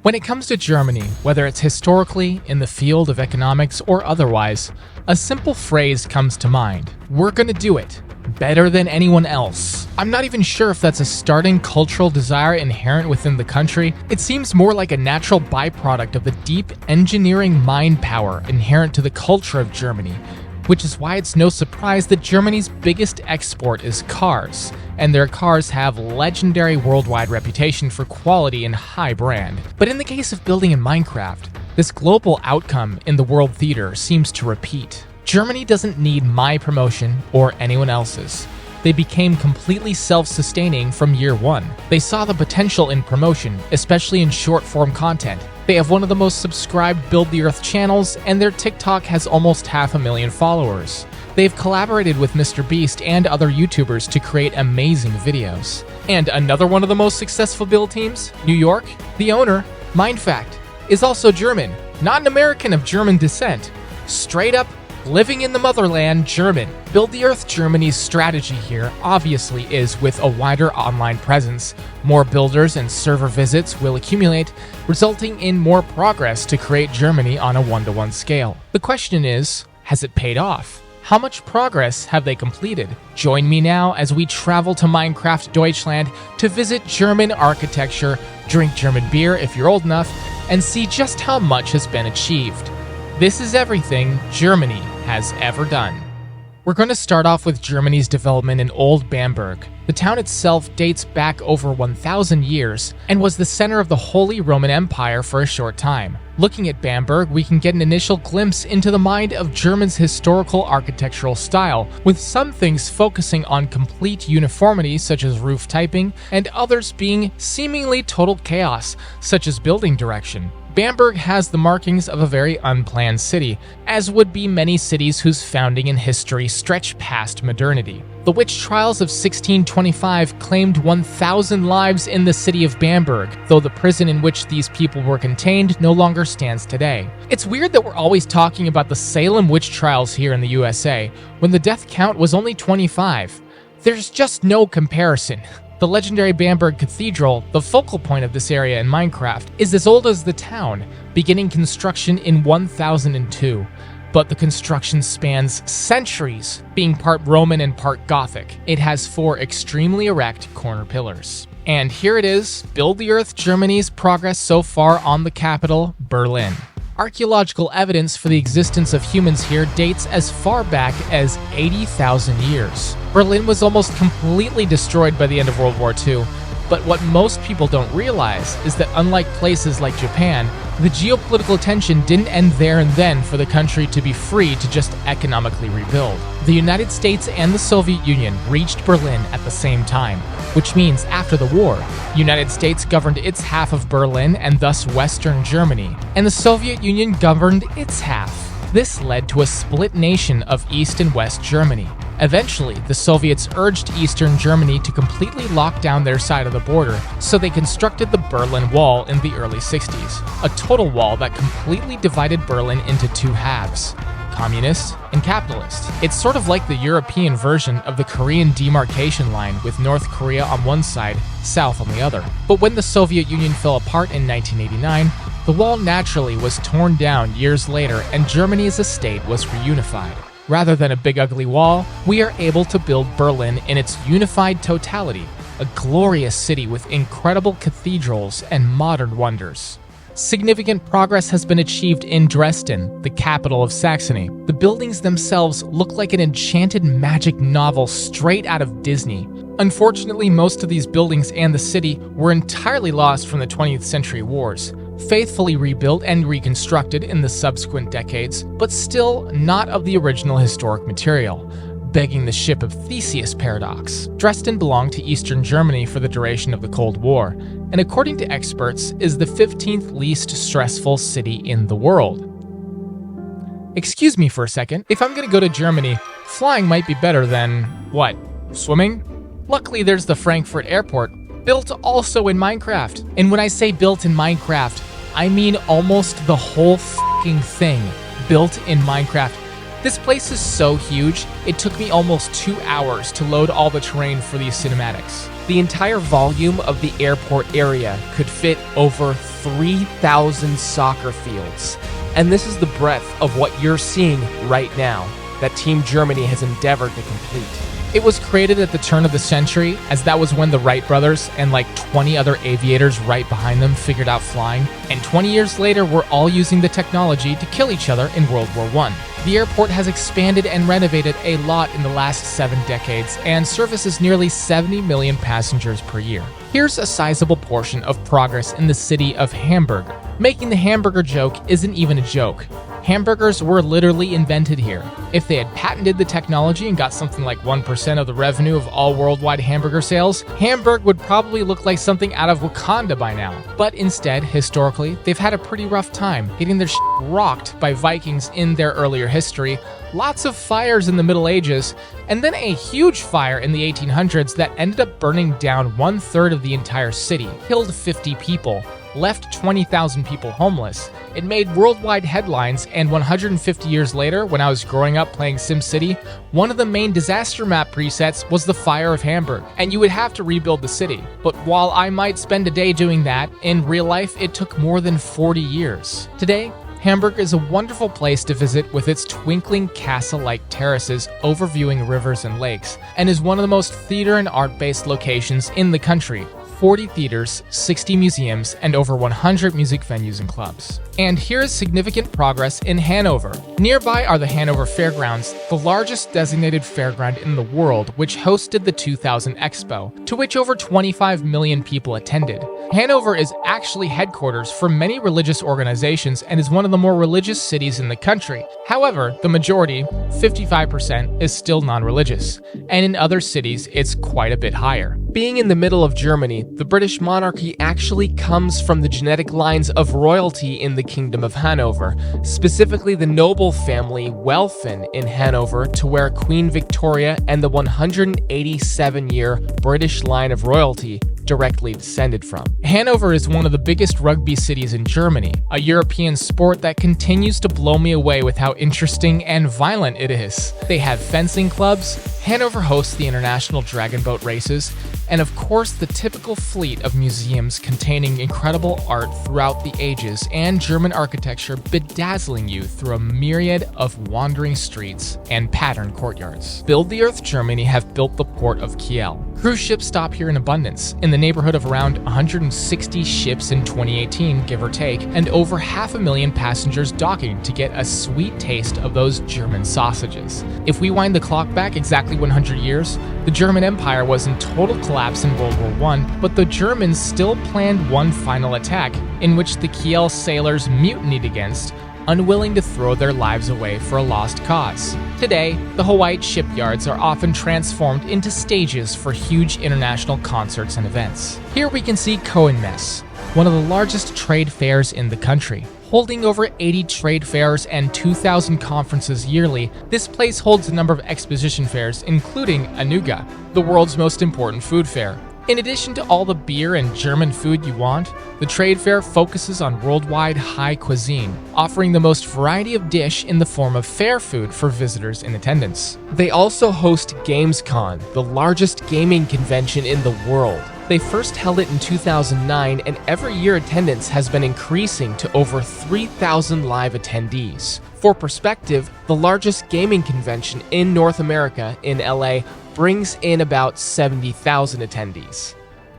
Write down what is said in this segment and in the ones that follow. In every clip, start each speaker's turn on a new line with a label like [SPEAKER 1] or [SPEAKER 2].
[SPEAKER 1] When it comes to Germany, whether it's historically, in the field of economics, or otherwise, a simple phrase comes to mind. We're gonna do it. Better than anyone else. I'm not even sure if that's a starting cultural desire inherent within the country. It seems more like a natural byproduct of the deep engineering mind power inherent to the culture of Germany, which is why it's no surprise that Germany's biggest export is cars, and their cars have legendary worldwide reputation for quality and high brand. But in the case of building in Minecraft, this global outcome in the world theater seems to repeat. Germany doesn't need my promotion or anyone else's. They became completely self-sustaining from year one. They saw the potential in promotion, especially in short-form content. They have one of the most subscribed Build the Earth channels, and their TikTok has almost 500,000 followers. They've collaborated with Mr. Beast and other YouTubers to create amazing videos. And another one of the most successful build teams, New York, the owner, MindFact, is also German, not an American of German descent. Straight up, living in the motherland, German. Build the Earth Germany's strategy here obviously is with a wider online presence. More builders and server visits will accumulate, resulting in more progress to create Germany on a one-to-one scale. The question is, has it paid off? How much progress have they completed? Join me now as we travel to Minecraft Deutschland to visit German architecture, drink German beer if you're old enough, and see just how much has been achieved. This is everything Germany has ever done. We're going to start off with Germany's development in Old Bamberg. The town itself dates back over 1,000 years and was the center of the Holy Roman Empire for a short time. Looking at Bamberg, we can get an initial glimpse into the mind of Germany's historical architectural style, with some things focusing on complete uniformity such as roof typing, and others being seemingly total chaos such as building direction. Bamberg has the markings of a very unplanned city, as would be many cities whose founding and history stretch past modernity. The witch trials of 1625 claimed 1,000 lives in the city of Bamberg, though the prison in which these people were contained no longer stands today. It's weird that we're always talking about the Salem witch trials here in the USA, when the death count was only 25. There's just no comparison. The legendary Bamberg Cathedral, the focal point of this area in Minecraft, is as old as the town, beginning construction in 1002. But the construction spans centuries, being part Roman and part Gothic. It has 4 extremely erect corner pillars. And here it is, Build the Earth Germany's progress so far on the capital, Berlin. Archaeological evidence for the existence of humans here dates as far back as 80,000 years. Berlin was almost completely destroyed by the end of World War II, but what most people don't realize is that unlike places like Japan, the geopolitical tension didn't end there and then for the country to be free to just economically rebuild. The United States and the Soviet Union reached Berlin at the same time, which means after the war, the United States governed its half of Berlin and thus Western Germany, and the Soviet Union governed its half. This led to a split nation of East and West Germany. Eventually, the Soviets urged Eastern Germany to completely lock down their side of the border, so they constructed the Berlin Wall in the early 60s, a total wall that completely divided Berlin into 2 halves, communist and capitalist. It's sort of like the European version of the Korean demarcation line, with North Korea on one side, South on the other. But when the Soviet Union fell apart in 1989, the wall naturally was torn down years later and Germany as a state was reunified. Rather than a big ugly wall, we are able to build Berlin in its unified totality, a glorious city with incredible cathedrals and modern wonders. Significant progress has been achieved in Dresden, the capital of Saxony. The buildings themselves look like an enchanted magic novel straight out of Disney. Unfortunately, most of these buildings and the city were entirely lost from the 20th century wars, faithfully rebuilt and reconstructed in the subsequent decades, but still not of the original historic material, begging the ship of Theseus paradox. Dresden belonged to Eastern Germany for the duration of the Cold War, and according to experts, is the 15th least stressful city in the world. Excuse me for a second, if I'm gonna go to Germany, flying might be better than, what, swimming? Luckily there's the Frankfurt airport, built also in Minecraft. And when I say built in Minecraft, I mean almost the whole f***ing thing built in Minecraft. This place is so huge, it took me almost 2 hours to load all the terrain for these cinematics. The entire volume of the airport area could fit over 3,000 soccer fields. And this is the breadth of what you're seeing right now that Team Germany has endeavored to complete. It was created at the turn of the century, as that was when the Wright brothers and like 20 other aviators right behind them figured out flying, and 20 years later we're all using the technology to kill each other in World War I. The airport has expanded and renovated a lot in the last 7 decades and services nearly 70 million passengers per year. Here's a sizable portion of progress in the city of Hamburg. Making the hamburger joke isn't even a joke. Hamburgers were literally invented here. If they had patented the technology and got something like 1% of the revenue of all worldwide hamburger sales, Hamburg would probably look like something out of Wakanda by now. But instead, historically, they've had a pretty rough time, getting their rocked by Vikings in their earlier history, lots of fires in the Middle Ages, and then a huge fire in the 1800s that ended up burning down 1/3 of the entire city, killed 50 people, left 20,000 people homeless. It made worldwide headlines, and 150 years later, when I was growing up playing SimCity, one of the main disaster map presets was the Fire of Hamburg, and you would have to rebuild the city. But while I might spend a day doing that, in real life it took more than 40 years. Today, Hamburg is a wonderful place to visit with its twinkling castle-like terraces overviewing rivers and lakes, and is one of the most theater and art-based locations in the country. 40 theaters, 60 museums, and over 100 music venues and clubs. And here is significant progress in Hanover. Nearby are the Hanover Fairgrounds, the largest designated fairground in the world, which hosted the 2000 Expo, to which over 25 million people attended. Hanover is actually headquarters for many religious organizations and is one of the more religious cities in the country. However, the majority, 55%, is still non-religious, and in other cities it's quite a bit higher. Being in the middle of Germany, the British monarchy actually comes from the genetic lines of royalty in the Kingdom of Hanover, specifically the noble family Welfen in Hanover, to where Queen Victoria and the 187-year British line of royalty directly descended from. Hanover is one of the biggest rugby cities in Germany, a European sport that continues to blow me away with how interesting and violent it is. They have fencing clubs, Hanover hosts the international dragon boat races, and of course the typical fleet of museums containing incredible art throughout the ages and German architecture bedazzling you through a myriad of wandering streets and patterned courtyards. Build the Earth Germany have built the port of Kiel. Cruise ships stop here in abundance, in the neighborhood of around 160 ships in 2018, give or take, and over 500,000 passengers docking to get a sweet taste of those German sausages. If we wind the clock back exactly 100 years, the German Empire was in total collapse in World War I, but the Germans still planned one final attack, in which the Kiel sailors mutinied against, unwilling to throw their lives away for a lost cause. Today, the Hawaii shipyards are often transformed into stages for huge international concerts and events. Here we can see Coinmesse, one of the largest trade fairs in the country. Holding over 80 trade fairs and 2,000 conferences yearly, this place holds a number of exposition fairs, including Anuga, the world's most important food fair. In addition to all the beer and German food you want, the trade fair focuses on worldwide high cuisine, offering the most variety of dish in the form of fair food for visitors in attendance. They also host GamesCon, the largest gaming convention in the world. They first held it in 2009, and every year attendance has been increasing to over 3,000 live attendees. For perspective, the largest gaming convention in North America, in LA, brings in about 70,000 attendees.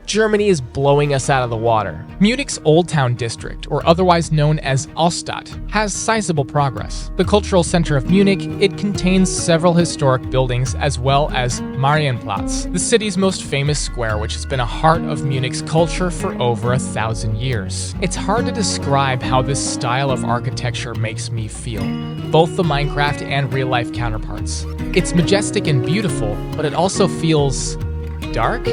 [SPEAKER 1] Germany is blowing us out of the water. Munich's Old Town District, or otherwise known as Altstadt, has sizable progress. The cultural center of Munich, it contains several historic buildings as well as Marienplatz, the city's most famous square, which has been a heart of Munich's culture for over 1,000 years. It's hard to describe how this style of architecture makes me feel, both the Minecraft and real-life counterparts. It's majestic and beautiful, but it also feels dark?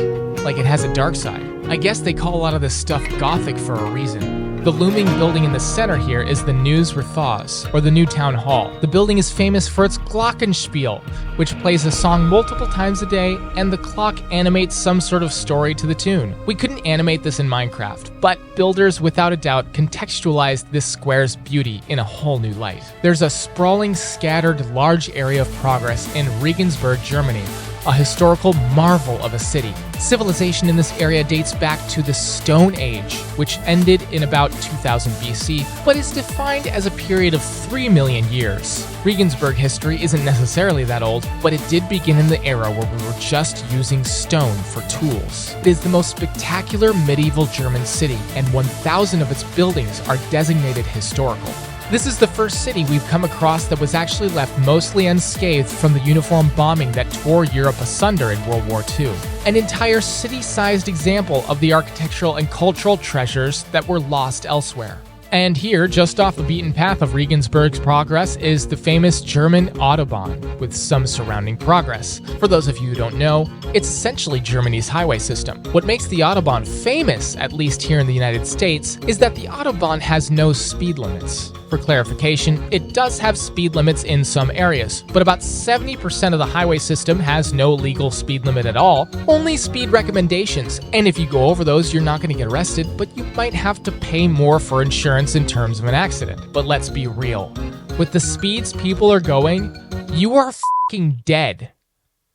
[SPEAKER 1] Like it has a dark side. I guess they call a lot of this stuff Gothic for a reason. The looming building in the center here is the News Rathaus, or the new town hall. The building is famous for its Glockenspiel, which plays a song multiple times a day, and the clock animates some sort of story to the tune. We couldn't animate this in Minecraft, but builders without a doubt contextualized this square's beauty in a whole new light. There's a sprawling, scattered, large area of progress in Regensburg, Germany, a historical marvel of a city. Civilization in this area dates back to the Stone Age, which ended in about 2000 BC, but is defined as a period of 3 million years. Regensburg history isn't necessarily that old, but it did begin in the era where we were just using stone for tools. It is the most spectacular medieval German city, and 1,000 of its buildings are designated historical. This is the first city we've come across that was actually left mostly unscathed from the uniform bombing that tore Europe asunder in World War II. An entire city-sized example of the architectural and cultural treasures that were lost elsewhere. And here, just off the beaten path of Regensburg's progress, is the famous German Autobahn, with some surrounding progress. For those of you who don't know, it's essentially Germany's highway system. What makes the Autobahn famous, at least here in the United States, is that the Autobahn has no speed limits. For clarification, it does have speed limits in some areas, but about 70% of the highway system has no legal speed limit at all, only speed recommendations, and if you go over those, you're not going to get arrested, but you might have to pay more for insurance in terms of an accident. But let's be real, with the speeds people are going, you are f***ing dead.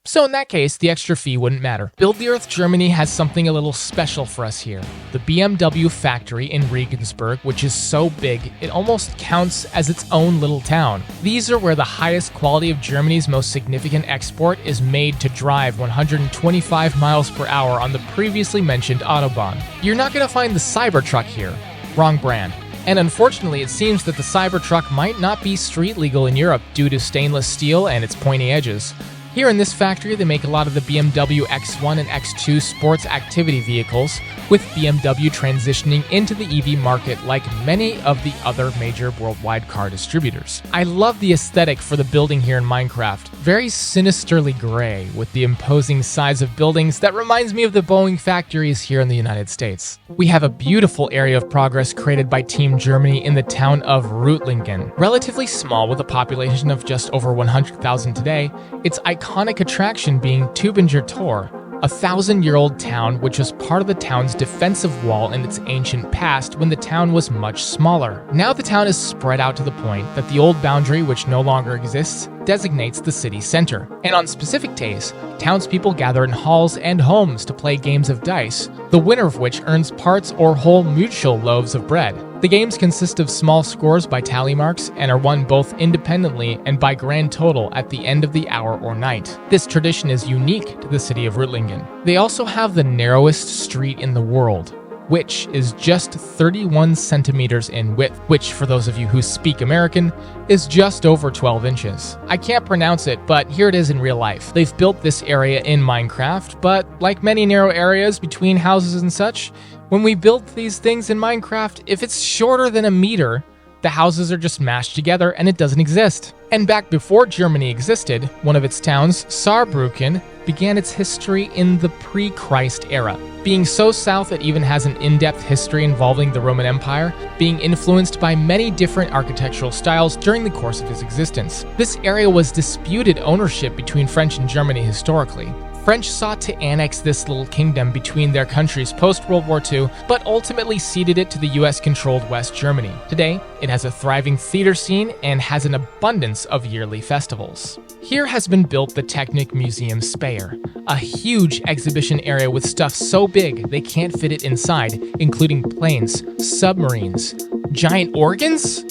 [SPEAKER 1] So in that case, the extra fee wouldn't matter. Build the Earth Germany has something a little special for us here. The BMW factory in Regensburg, which is so big, it almost counts as its own little town. These are where the highest quality of Germany's most significant export is made to drive 125 miles per hour on the previously mentioned Autobahn. You're not going to find the Cybertruck here. Wrong brand. And unfortunately, it seems that the Cybertruck might not be street legal in Europe due to stainless steel and its pointy edges. Here in this factory, they make a lot of the BMW X1 and X2 sports activity vehicles, with BMW transitioning into the EV market like many of the other major worldwide car distributors. I love the aesthetic for the building here in Minecraft. Very sinisterly gray, with the imposing size of buildings that reminds me of the Boeing factories here in the United States. We have a beautiful area of progress created by Team Germany in the town of Reutlingen. Relatively small with a population of just over 100,000 today, its iconic attraction being Tübinger Tor, a 1,000-year-old town which was part of the town's defensive wall in its ancient past when the town was much smaller. Now the town is spread out to the point that the old boundary, which no longer exists, designates the city center. And on specific days, townspeople gather in halls and homes to play games of dice, the winner of which earns parts or whole mutual loaves of bread. The games consist of small scores by tally marks and are won both independently and by grand total at the end of the hour or night. This tradition is unique to the city of Reutlingen. They also have the narrowest street in the world, which is just 31 centimeters in width, which, for those of you who speak American, is just over 12 inches. I can't pronounce it, but here it is in real life. They've built this area in Minecraft, but like many narrow areas between houses and such, when we build these things in Minecraft, if it's shorter than a meter, the houses are just mashed together and it doesn't exist. And back before Germany existed, one of its towns, Saarbrücken, began its history in the pre-Christ era. Being so south, it even has an in-depth history involving the Roman Empire, being influenced by many different architectural styles during the course of its existence. This area was disputed ownership between French and Germany historically. French sought to annex this little kingdom between their countries post-World War II, but ultimately ceded it to the US-controlled West Germany. Today, it has a thriving theater scene and has an abundance of yearly festivals. Here has been built the Technik Museum Speyer, a huge exhibition area with stuff so big they can't fit it inside, including planes, submarines, giant organs?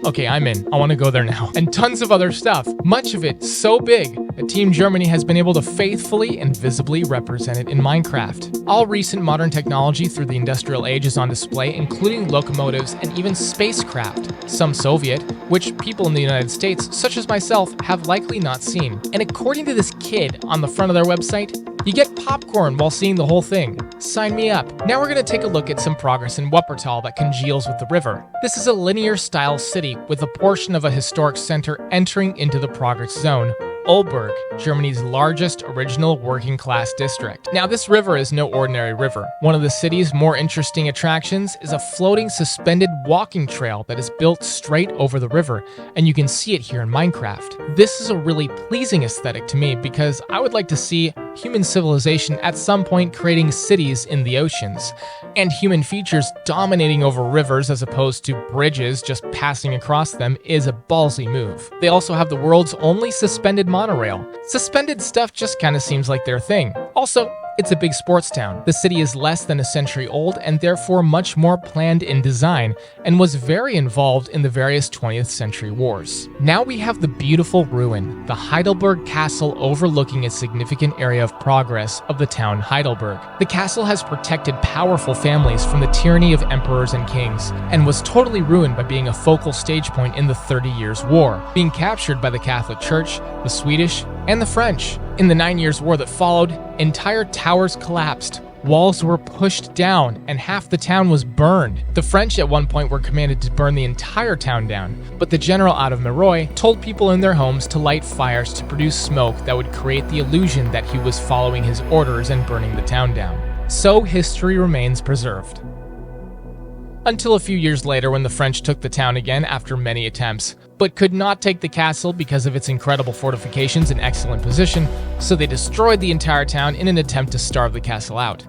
[SPEAKER 1] Okay, I'm in. I want to go there now. And tons of other stuff. Much of it so big that Team Germany has been able to faithfully and visibly represent it in Minecraft. All recent modern technology through the industrial age is on display, including locomotives and even spacecraft, some Soviet, which people in the United States, such as myself, have likely not seen. And according to this kid on the front of their website, you get popcorn while seeing the whole thing. Sign me up. Now we're going to take a look at some progress in Wuppertal that congeals with the river. This is a linear-style city with a portion of a historic center entering into the progress zone. Olberg, Germany's largest original working-class district. Now, this river is no ordinary river. One of the city's more interesting attractions is a floating suspended walking trail that is built straight over the river, and you can see it here in Minecraft. This is a really pleasing aesthetic to me because I would like to see human civilization at some point creating cities in the oceans, and human features dominating over rivers as opposed to bridges just passing across them is a ballsy move. They also have the world's only suspended monorail. Suspended stuff just kinda seems like their thing. Also, it's a big sports town. The city is less than a century old and therefore much more planned in design and was very involved in the various 20th century wars. Now we have the beautiful ruin, the Heidelberg Castle, overlooking a significant area of progress of the town Heidelberg. The castle has protected powerful families from the tyranny of emperors and kings and was totally ruined by being a focal stage point in the 30 Years' War, being captured by the Catholic Church, the Swedish, and the French. In the 9 Years' War that followed, entire towers collapsed, walls were pushed down, and half the town was burned. The French at one point were commanded to burn the entire town down, but the general out of Meroy told people in their homes to light fires to produce smoke that would create the illusion that he was following his orders and burning the town down. So history remains preserved. Until a few years later when the French took the town again after many attempts, but could not take the castle because of its incredible fortifications and excellent position, so they destroyed the entire town in an attempt to starve the castle out.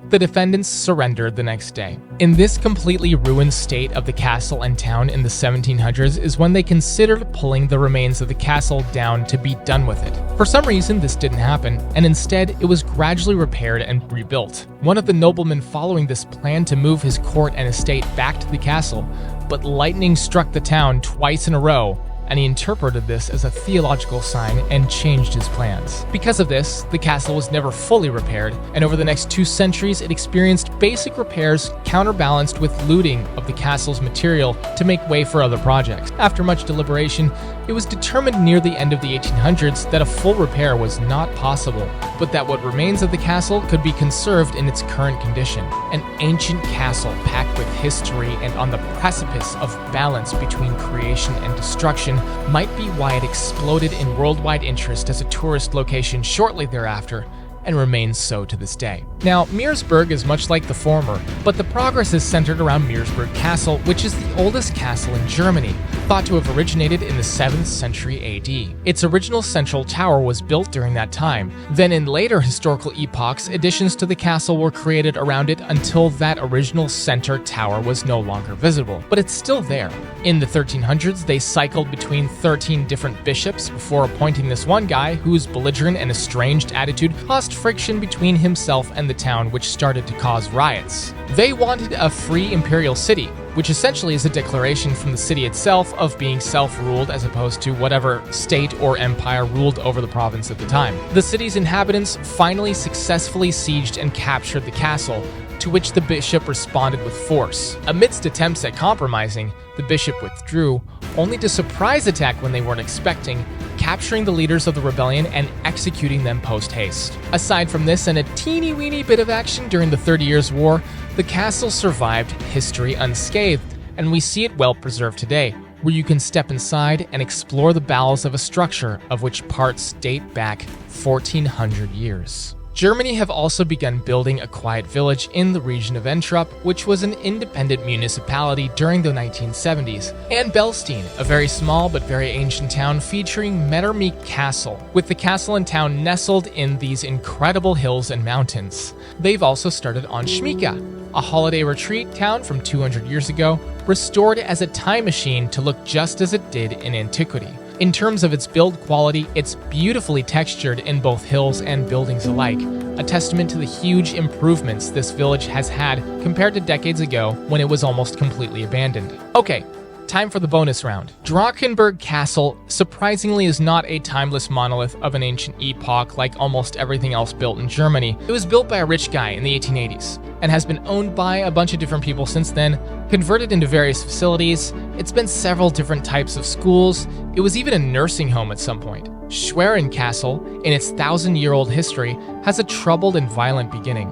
[SPEAKER 1] The defendants surrendered the next day. In this completely ruined state of the castle and town in the 1700s is when they considered pulling the remains of the castle down to be done with it. For some reason, this didn't happen, and instead it was gradually repaired and rebuilt. One of the noblemen following this planned to move his court and estate back to the castle, but lightning struck the town twice in a row, and he interpreted this as a theological sign and changed his plans. Because of this, the castle was never fully repaired, and over the next 2 centuries it experienced basic repairs counterbalanced with looting of the castle's material to make way for other projects. After much deliberation, it was determined near the end of the 1800s that a full repair was not possible, but that what remains of the castle could be conserved in its current condition. An ancient castle packed with history and on the precipice of balance between creation and destruction might be why it exploded in worldwide interest as a tourist location shortly thereafter, and remains so to this day. Now, Meersburg is much like the former, but the progress is centered around Meersburg Castle, which is the oldest castle in Germany, thought to have originated in the 7th century AD. Its original central tower was built during that time. Then in later historical epochs, additions to the castle were created around it until that original center tower was no longer visible, but it's still there. In the 1300s, they cycled between 13 different bishops before appointing this one guy whose belligerent and estranged attitude caused friction between himself and the town, which started to cause riots. They wanted a free imperial city, which essentially is a declaration from the city itself of being self-ruled as opposed to whatever state or empire ruled over the province at the time. The city's inhabitants finally successfully sieged and captured the castle, to which the bishop responded with force. Amidst attempts at compromising, the bishop withdrew, only to surprise attack when they weren't expecting, capturing the leaders of the rebellion and executing them post-haste. Aside from this and a teeny-weeny bit of action during the 30 Years' War, the castle survived history unscathed, and we see it well preserved today, where you can step inside and explore the bowels of a structure of which parts date back 1400 years. Germany have also begun building a quiet village in the region of Entrup, which was an independent municipality during the 1970s, and Belstein, a very small but very ancient town featuring Mettermeek Castle, with the castle and town nestled in these incredible hills and mountains. They've also started on Schmieka, a holiday retreat town from 200 years ago, restored as a time machine to look just as it did in antiquity. In terms of its build quality, it's beautifully textured in both hills and buildings alike, a testament to the huge improvements this village has had compared to decades ago when it was almost completely abandoned. Okay, time for the bonus round. Drakensberg Castle surprisingly is not a timeless monolith of an ancient epoch like almost everything else built in Germany. It was built by a rich guy in the 1880s and has been owned by a bunch of different people since then, converted into various facilities. It's been several different types of schools. It was even a nursing home at some point. Schwerin Castle, in its 1,000-year-old history, has a troubled and violent beginning.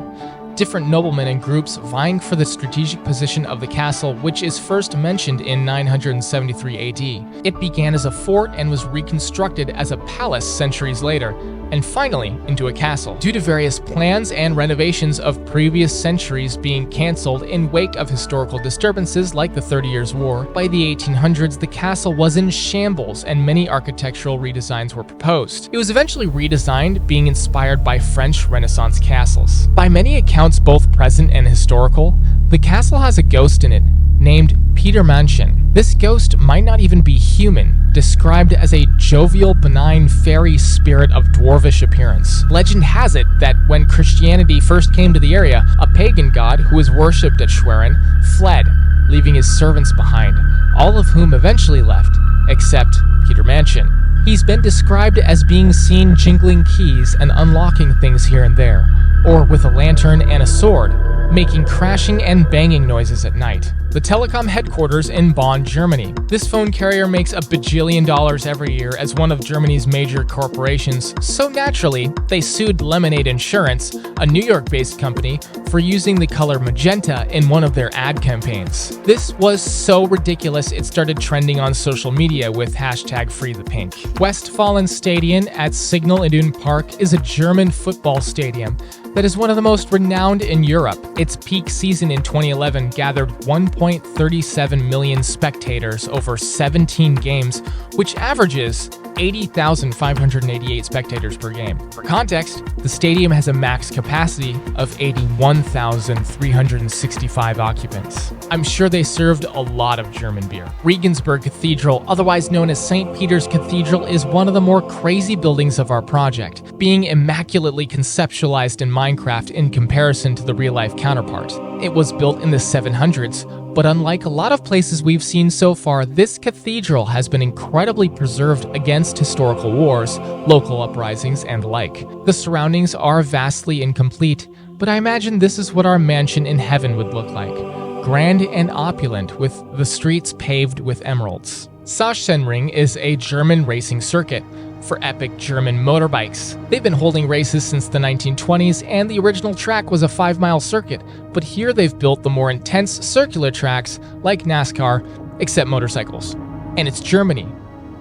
[SPEAKER 1] Different noblemen and groups vying for the strategic position of the castle, which is first mentioned in 973 AD. It began as a fort and was reconstructed as a palace centuries later, and finally into a castle. Due to various plans and renovations of previous centuries being cancelled in wake of historical disturbances like the 30 Years' War, by the 1800s the castle was in shambles and many architectural redesigns were proposed. It was eventually redesigned, being inspired by French Renaissance castles. By many accounts both present and historical, the castle has a ghost in it named Peter Mansion. This ghost might not even be human, described as a jovial, benign fairy spirit of dwarvish appearance. Legend has it that when Christianity first came to the area, a pagan god who was worshipped at Schwerin fled, leaving his servants behind, all of whom eventually left, except Peter Mansion. He's been described as being seen jingling keys and unlocking things here and there, or with a lantern and a sword, making crashing and banging noises at night. The telecom headquarters in Bonn, Germany. This phone carrier makes $1 bajillion every year as one of Germany's major corporations, so naturally, they sued Lemonade Insurance, a New York-based company, for using the color magenta in one of their ad campaigns. This was so ridiculous it started trending on social media with hashtag #FreeThePink. Westfalen Stadion at Signal Iduna Park is a German football stadium that is one of the most renowned in Europe. Its peak season in 2011 gathered 1.37 million spectators over 17 games, which averages 80,588 spectators per game. For context, the stadium has a max capacity of 81,365 occupants. I'm sure they served a lot of German beer. Regensburg Cathedral, otherwise known as St. Peter's Cathedral, is one of the more crazy buildings of our project, being immaculately conceptualized in Minecraft in comparison to the real-life counterpart. It was built in the 700s, but unlike a lot of places we've seen so far, this cathedral has been incredibly preserved against historical wars, local uprisings, and the like. The surroundings are vastly incomplete, but I imagine this is what our mansion in heaven would look like. Grand and opulent, with the streets paved with emeralds. Sachsenring is a German racing circuit for epic German motorbikes. They've been holding races since the 1920s, and the original track was a 5-mile circuit, but here they've built the more intense circular tracks like NASCAR, except motorcycles. And it's Germany.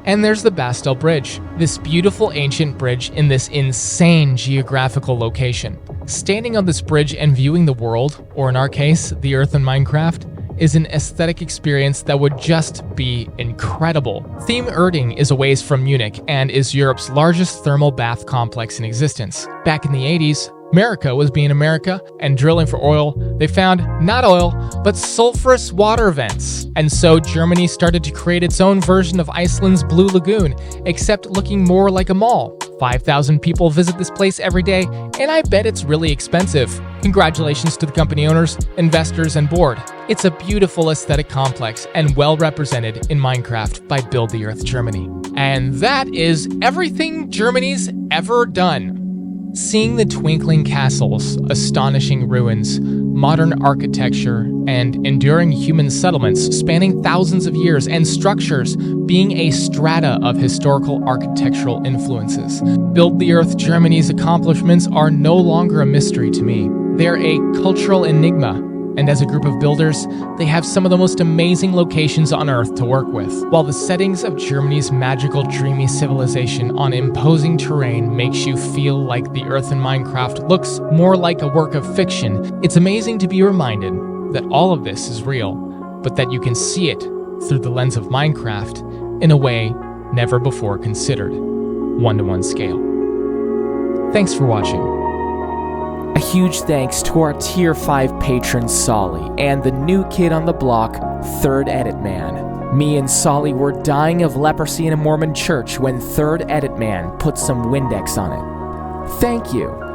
[SPEAKER 1] And there's the Bastille Bridge, this beautiful ancient bridge in this insane geographical location. Standing on this bridge and viewing the world, or in our case, the Earth in Minecraft, is an aesthetic experience that would just be incredible. Theme Erding is a ways from Munich and is Europe's largest thermal bath complex in existence. Back in the 80s, America was being America, and drilling for oil, they found not oil, but sulfurous water vents. And so Germany started to create its own version of Iceland's Blue Lagoon, except looking more like a mall. 5,000 people visit this place every day, and I bet it's really expensive. Congratulations to the company owners, investors, and board. It's a beautiful aesthetic complex and well represented in Minecraft by Build the Earth Germany. And that is everything Germany's ever done. Seeing the twinkling castles, astonishing ruins, modern architecture, and enduring human settlements spanning thousands of years, and structures being a strata of historical architectural influences. Build the Earth Germany's accomplishments are no longer a mystery to me. They're a cultural enigma, and as a group of builders, they have some of the most amazing locations on Earth to work with. While the settings of Germany's magical, dreamy civilization on imposing terrain makes you feel like the Earth in Minecraft looks more like a work of fiction, it's amazing to be reminded that all of this is real, but that you can see it through the lens of Minecraft in a way never before considered. 1-to-1 scale. Thanks for watching.
[SPEAKER 2] A huge thanks to our Tier 5 patron Solly and the new kid on the block, Third Edit Man. Me and Solly were dying of leprosy in a Mormon church when Third Edit Man put some Windex on it. Thank you.